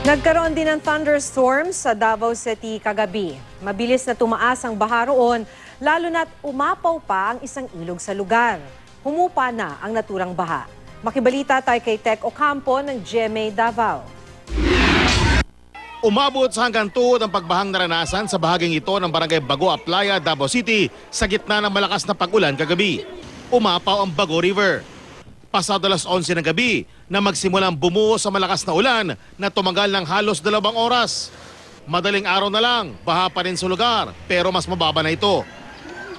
Nagkaroon din ng thunderstorms sa Davao City kagabi. Mabilis na tumaas ang baha roon, lalo na't umapaw pa ang isang ilog sa lugar. Humupa na ang naturang baha. Makibalita tayo kay Tech Ocampo ng GMA Davao. Umabot sa hanggang tuhod ang pagbahang naranasan sa bahaging ito ng barangay Bago Aplaya, Davao City sa gitna ng malakas na pag-ulan kagabi. Umapaw ang Bago River. Pasado alas 11 ng gabi na magsimulang bumuo sa malakas na ulan na tumagal ng halos 2 oras. Madaling araw na lang, baha pa rin sa lugar pero mas mababa na ito.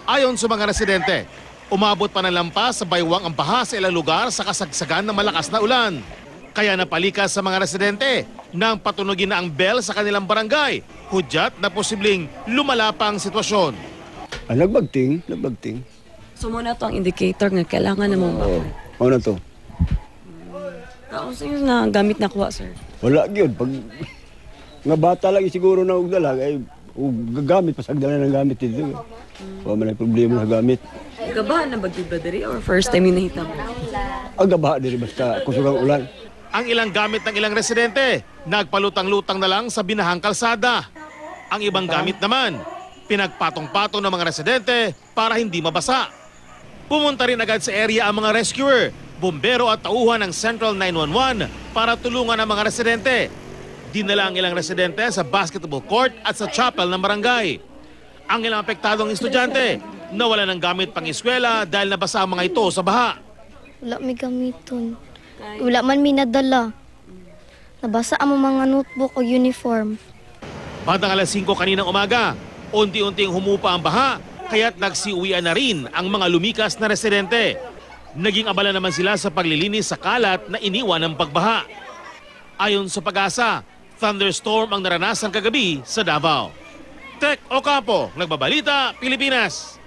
Ayon sa mga residente, umabot pa ng lampas sa baywang ang baha sa ilang lugar sa kasagsagan ng malakas na ulan. Kaya napalikas sa mga residente nang patunugin na ang bell sa kanilang barangay, hudyat na posibleng lumala pa ang sitwasyon. Nagbagting. So muna to ang indicator nga kailangan na mong bahay. Ano na to? Kaunsa yung na gamit na kuha, sir? Wala yun. Pag nga bata lang siguro na ugdalag, ay gagamit, pasagdala ng gamit dito. Wala man ay problema sa gamit. Gabahan na ba diri or first time yung nahita mo? Ang gabaha diri basta kusugang ulan. Ang ilang gamit ng ilang residente, nagpalutang-lutang na lang sa binahang kalsada. Ang ibang gamit naman, pinagpatong-patong ng mga residente para hindi mabasa. Pumunta rin agad sa area ang mga rescuer, bumbero at tauhan ng Central 911 para tulungan ang mga residente. Dinala ang ilang residente sa basketball court at sa chapel ng barangay. Ang ilang apektadong estudyante, nawala ng gamit pang eskwela dahil nabasa ang mga ito sa baha. Wala may gamiton. Wala man minadala. Nabasa ang mga notebook o uniform. Bandang alas 5 kaninang umaga, unti-unting humupa ang baha, kaya't nagsiuwian na rin ang mga lumikas na residente. Naging abala naman sila sa paglilinis sa kalat na iniwan ng pagbaha. Ayon sa Pag-asa, thunderstorm ang naranasan kagabi sa Davao. Tech Ocampo, Nagbabalita, Pilipinas.